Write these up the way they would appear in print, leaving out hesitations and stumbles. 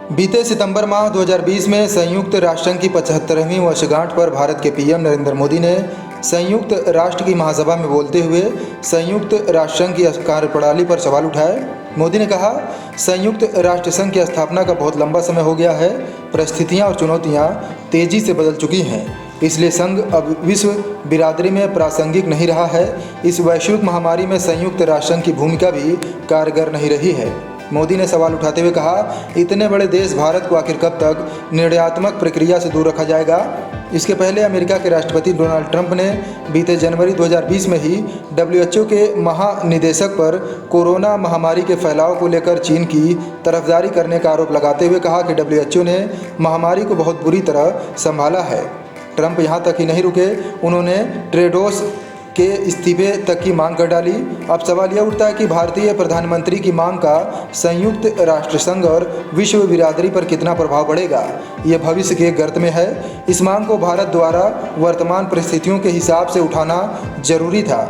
बीते सितंबर माह 2020 में संयुक्त राष्ट्र संघ की 75वीं वर्षगांठ पर भारत के पीएम नरेंद्र मोदी ने संयुक्त राष्ट्र की महासभा में बोलते हुए संयुक्त राष्ट्र संघ की कार्यप्रणाली पर सवाल उठाए। मोदी ने कहा, संयुक्त राष्ट्र संघ की स्थापना का बहुत लंबा समय हो गया है। परिस्थितियां और चुनौतियां तेजी से बदल चुकी हैं, इसलिए संघ अब विश्व बिरादरी में प्रासंगिक नहीं रहा है। इस वैश्विक महामारी में संयुक्त राष्ट्र संघ की भूमिका भी कारगर नहीं रही है। मोदी ने सवाल उठाते हुए कहा, इतने बड़े देश भारत को आखिर कब तक निर्णयात्मक प्रक्रिया से दूर रखा जाएगा। इसके पहले अमेरिका के राष्ट्रपति डोनाल्ड ट्रंप ने बीते जनवरी 2020 में ही WHO के महानिदेशक पर कोरोना महामारी के फैलाव को लेकर चीन की तरफदारी करने का आरोप लगाते हुए कहा कि WHO ने महामारी को बहुत बुरी तरह संभाला है। ट्रंप यहाँ तक ही नहीं रुके, उन्होंने टेड्रोस के इस्तीफे तक की मांग कर डाली। अब सवाल यह उठता है कि भारतीय प्रधानमंत्री की मांग का संयुक्त राष्ट्र संघ और विश्व बिरादरी पर कितना प्रभाव पड़ेगा, यह भविष्य के गर्त में है। इस मांग को भारत द्वारा वर्तमान परिस्थितियों के हिसाब से उठाना जरूरी था।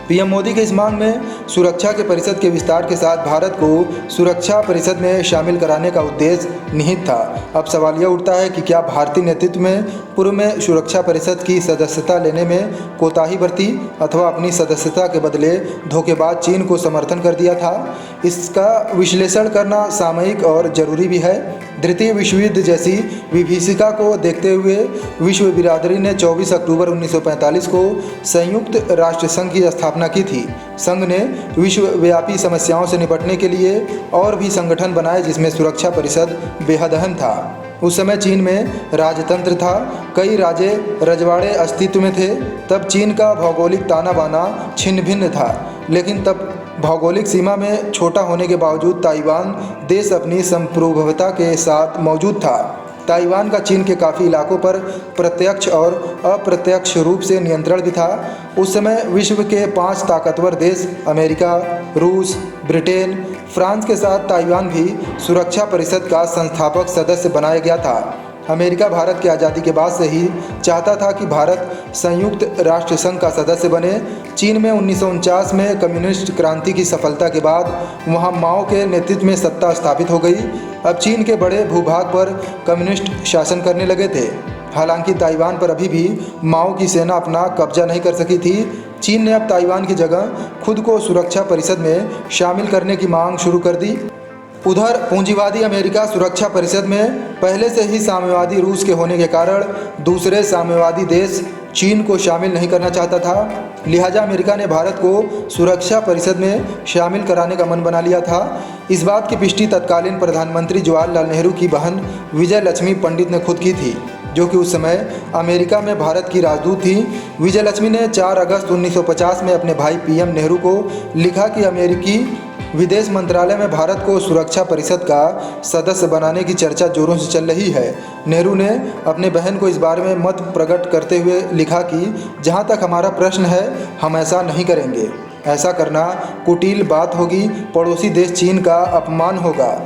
पीएम मोदी के इस मांग में सुरक्षा के परिषद के विस्तार के साथ भारत को सुरक्षा परिषद में शामिल कराने का उद्देश्य निहित था। अब सवाल यह उठता है कि क्या भारतीय नेतृत्व में पूर्व में सुरक्षा परिषद की सदस्यता लेने में कोताही बरती अथवा अपनी सदस्यता के बदले धोखेबाज चीन को समर्थन कर दिया था। इसका विश्लेषण करना सामयिक और जरूरी भी है। द्वितीय विश्व युद्ध जैसी विभीषिका को देखते हुए विश्व बिरादरी ने 24 अक्टूबर 1945 को संयुक्त राष्ट्र संघ की स्थापना की थी। संघ ने विश्वव्यापी समस्याओं से निपटने के लिए और भी संगठन बनाए, जिसमें सुरक्षा परिषद बेहद अहम था। उस समय चीन में राजतंत्र था, कई राजे रजवाड़े अस्तित्व में थे। तब चीन का भौगोलिक ताना बाना छिन्न भिन्न था, लेकिन तब भौगोलिक सीमा में छोटा होने के बावजूद ताइवान देश अपनी संप्रभुता के साथ मौजूद था। ताइवान का चीन के काफ़ी इलाकों पर प्रत्यक्ष और अप्रत्यक्ष रूप से नियंत्रण भी था। उस समय विश्व के 5 ताकतवर देश अमेरिका, रूस, ब्रिटेन, फ्रांस के साथ ताइवान भी सुरक्षा परिषद का संस्थापक सदस्य बनाया गया था। अमेरिका भारत की आज़ादी के बाद से ही चाहता था कि भारत संयुक्त राष्ट्र संघ का सदस्य बने। चीन में 1949 में कम्युनिस्ट क्रांति की सफलता के बाद वहां माओ के नेतृत्व में सत्ता स्थापित हो गई। अब चीन के बड़े भूभाग पर कम्युनिस्ट शासन करने लगे थे। हालांकि ताइवान पर अभी भी माओ की सेना अपना कब्जा नहीं कर सकी थी। चीन ने अब ताइवान की जगह खुद को सुरक्षा परिषद में शामिल करने की मांग शुरू कर दी। उधर पूंजीवादी अमेरिका सुरक्षा परिषद में पहले से ही साम्यवादी रूस के होने के कारण दूसरे साम्यवादी देश चीन को शामिल नहीं करना चाहता था। लिहाजा अमेरिका ने भारत को सुरक्षा परिषद में शामिल कराने का मन बना लिया था। इस बात की पुष्टि तत्कालीन प्रधानमंत्री जवाहरलाल नेहरू की बहन विजय लक्ष्मी पंडित ने खुद की थी, जो कि उस समय अमेरिका में भारत की राजदूत थी। विजय लक्ष्मी ने 4 अगस्त 1950 में अपने भाई पीएम नेहरू को लिखा कि अमेरिकी विदेश मंत्रालय में भारत को सुरक्षा परिषद का सदस्य बनाने की चर्चा जोरों से चल रही है। नेहरू ने अपने बहन को इस बारे में मत प्रकट करते हुए लिखा कि जहां तक हमारा प्रश्न है, हम ऐसा नहीं करेंगे। ऐसा करना कुटिल बात होगी, पड़ोसी देश चीन का अपमान होगा,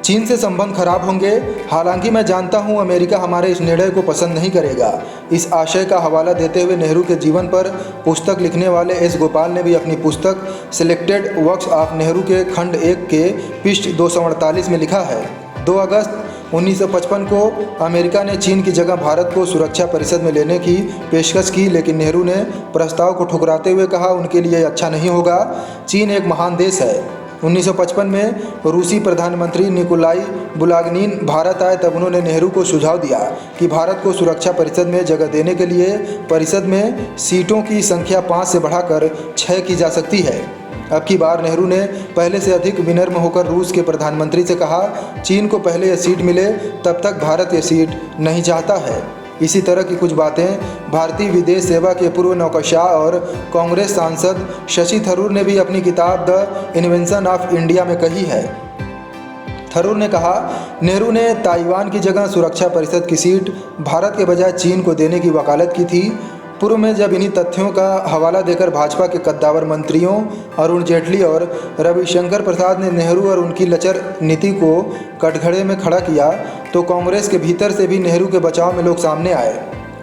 चीन से संबंध खराब होंगे। हालांकि मैं जानता हूं अमेरिका हमारे इस निर्णय को पसंद नहीं करेगा। इस आशय का हवाला देते हुए नेहरू के जीवन पर पुस्तक लिखने वाले एस गोपाल ने भी अपनी पुस्तक सिलेक्टेड वर्क्स ऑफ नेहरू के खंड 1 के पृष्ठ 248 में लिखा है, 2 अगस्त 1955 को अमेरिका ने चीन की जगह भारत को सुरक्षा परिषद में लेने की पेशकश की, लेकिन नेहरू ने प्रस्ताव को ठुकराते हुए कहा, उनके लिए अच्छा नहीं होगा। चीन एक महान देश है। 1955 में रूसी प्रधानमंत्री निकोलाई बुलागनिन भारत आए, तब उन्होंने नेहरू को सुझाव दिया कि भारत को सुरक्षा परिषद में जगह देने के लिए परिषद में सीटों की संख्या 5 से बढ़ाकर 6 की जा सकती है। अब की बार नेहरू ने पहले से अधिक विनम्र होकर रूस के प्रधानमंत्री से कहा, चीन को पहले यह सीट मिले, तब तक भारत यह सीट नहीं चाहता है। इसी तरह की कुछ बातें भारतीय विदेश सेवा के पूर्व नौकरशाह और कांग्रेस सांसद शशि थरूर ने भी अपनी किताब द इन्वेंशन ऑफ इंडिया में कही है। थरूर ने कहा, नेहरू ने ताइवान की जगह सुरक्षा परिषद की सीट भारत के बजाय चीन को देने की वकालत की थी। पूर्व में जब इन्हीं तथ्यों का हवाला देकर भाजपा के कद्दावर मंत्रियों अरुण जेटली और रविशंकर प्रसाद ने नेहरू और उनकी लचर नीति को कटघरे में खड़ा किया, तो कांग्रेस के भीतर से भी नेहरू के बचाव में लोग सामने आए।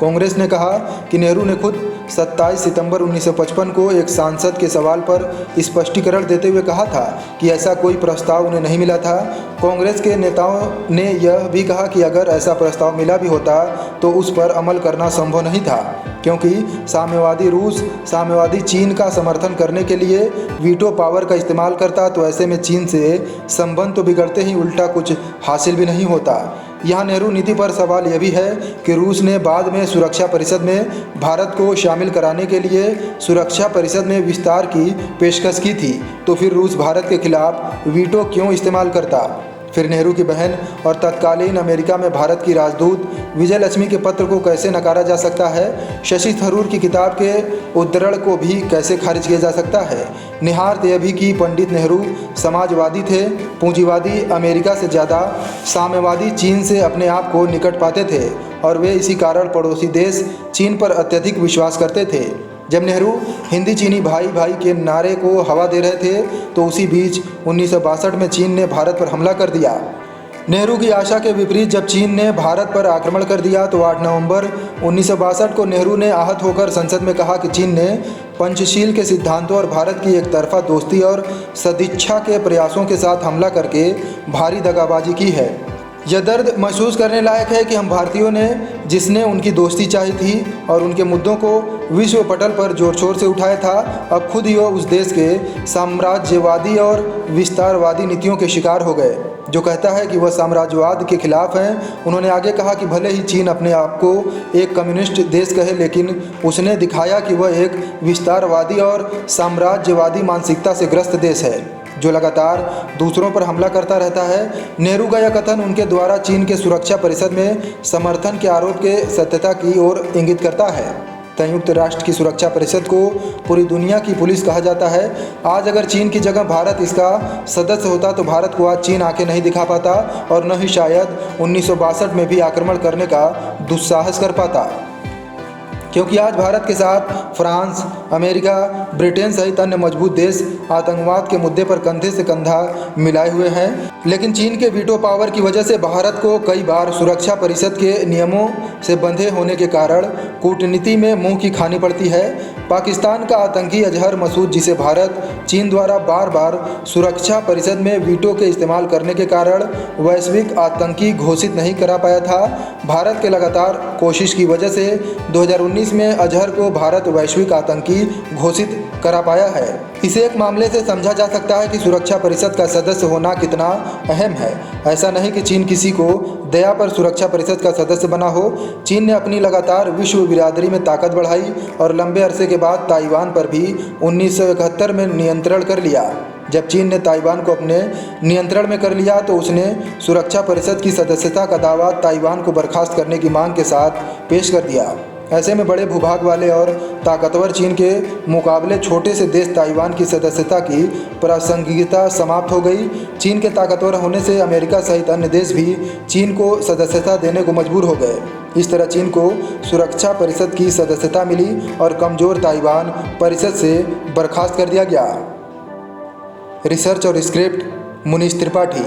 कांग्रेस ने कहा कि नेहरू ने खुद 27 सितंबर 1955 को एक सांसद के सवाल पर स्पष्टीकरण देते हुए कहा था कि ऐसा कोई प्रस्ताव उन्हें नहीं मिला था। कांग्रेस के नेताओं ने यह भी कहा कि अगर ऐसा प्रस्ताव मिला भी होता तो उस पर अमल करना संभव नहीं था, क्योंकि साम्यवादी रूस साम्यवादी चीन का समर्थन करने के लिए वीटो पावर का इस्तेमाल करता, तो ऐसे में चीन से संबंध तो बिगड़ते ही उल्टा कुछ हासिल भी नहीं होता। यहाँ नेहरू नीति पर सवाल यह भी है कि रूस ने बाद में सुरक्षा परिषद में भारत को शामिल कराने के लिए सुरक्षा परिषद में विस्तार की पेशकश की थी, तो फिर रूस भारत के खिलाफ वीटो क्यों इस्तेमाल करता। फिर नेहरू की बहन और तत्कालीन अमेरिका में भारत की राजदूत विजयलक्ष्मी के पत्र को कैसे नकारा जा सकता है। शशि थरूर की किताब के उद्धरण को भी कैसे खारिज किया जा सकता है। निहारते यह भी कि पंडित नेहरू समाजवादी थे, पूंजीवादी अमेरिका से ज़्यादा साम्यवादी चीन से अपने आप को निकट पाते थे और वे इसी कारण पड़ोसी देश चीन पर अत्यधिक विश्वास करते थे। जब नेहरू हिंदी चीनी भाई भाई के नारे को हवा दे रहे थे तो उसी बीच 1962 में चीन ने भारत पर हमला कर दिया। नेहरू की आशा के विपरीत जब चीन ने भारत पर आक्रमण कर दिया तो 8 नवंबर 1962 को नेहरू ने आहत होकर संसद में कहा कि चीन ने पंचशील के सिद्धांतों और भारत की एक तरफा दोस्ती और सदिच्छा के प्रयासों के साथ हमला करके भारी दगाबाजी की है। यह दर्द महसूस करने लायक है कि हम भारतीयों ने जिसने उनकी दोस्ती चाही थी और उनके मुद्दों को विश्व पटल पर जोर शोर से उठाया था, अब खुद ही वह उस देश के साम्राज्यवादी और विस्तारवादी नीतियों के शिकार हो गए। जो कहता है कि वह साम्राज्यवाद के खिलाफ हैं, उन्होंने आगे कहा कि भले ही चीन अपने आप को एक कम्युनिस्ट देश कहे, लेकिन उसने दिखाया कि वह एक विस्तारवादी और साम्राज्यवादी मानसिकता से ग्रस्त देश है जो लगातार दूसरों पर हमला करता रहता है। नेहरू का यह कथन उनके द्वारा चीन के सुरक्षा परिषद में समर्थन के आरोप के सत्यता की ओर इंगित करता है। संयुक्त राष्ट्र की सुरक्षा परिषद को पूरी दुनिया की पुलिस कहा जाता है। आज अगर चीन की जगह भारत इसका सदस्य होता तो भारत को आज चीन आंखें नहीं दिखा पाता और न ही शायद 1962 में भी आक्रमण करने का दुस्साहस कर पाता, क्योंकि आज भारत के साथ फ्रांस, अमेरिका, ब्रिटेन सहित अन्य मजबूत देश आतंकवाद के मुद्दे पर कंधे से कंधा मिलाए हुए हैं। लेकिन चीन के वीटो पावर की वजह से भारत को कई बार सुरक्षा परिषद के नियमों से बंधे होने के कारण कूटनीति में मुंह की खानी पड़ती है। पाकिस्तान का आतंकी अजहर मसूद, जिसे भारत चीन द्वारा बार बार सुरक्षा परिषद में वीटो के इस्तेमाल करने के कारण वैश्विक आतंकी घोषित नहीं करा पाया था, भारत के लगातार कोशिश की वजह से 2019 में अजहर को भारत वैश्विक आतंकी घोषित करा पाया है। इसे एक मामले से समझा जा सकता है कि सुरक्षा परिषद का सदस्य होना कितना अहम है। ऐसा नहीं कि चीन किसी को दया पर सुरक्षा परिषद का सदस्य बना हो। चीन ने अपनी लगातार विश्व बिरादरी में ताकत बढ़ाई और लंबे अरसे के बाद ताइवान पर भी 1971 में नियंत्रण कर लिया। जब चीन ने ताइवान को अपने नियंत्रण में कर लिया तो उसने सुरक्षा परिषद की सदस्यता का दावा ताइवान को बर्खास्त करने की मांग के साथ पेश कर दिया। ऐसे में बड़े भूभाग वाले और ताकतवर चीन के मुकाबले छोटे से देश ताइवान की सदस्यता की प्रासंगिकता समाप्त हो गई। चीन के ताकतवर होने से अमेरिका सहित अन्य देश भी चीन को सदस्यता देने को मजबूर हो गए। इस तरह चीन को सुरक्षा परिषद की सदस्यता मिली और कमज़ोर ताइवान परिषद से बर्खास्त कर दिया गया। रिसर्च और स्क्रिप्ट मुनीश त्रिपाठी।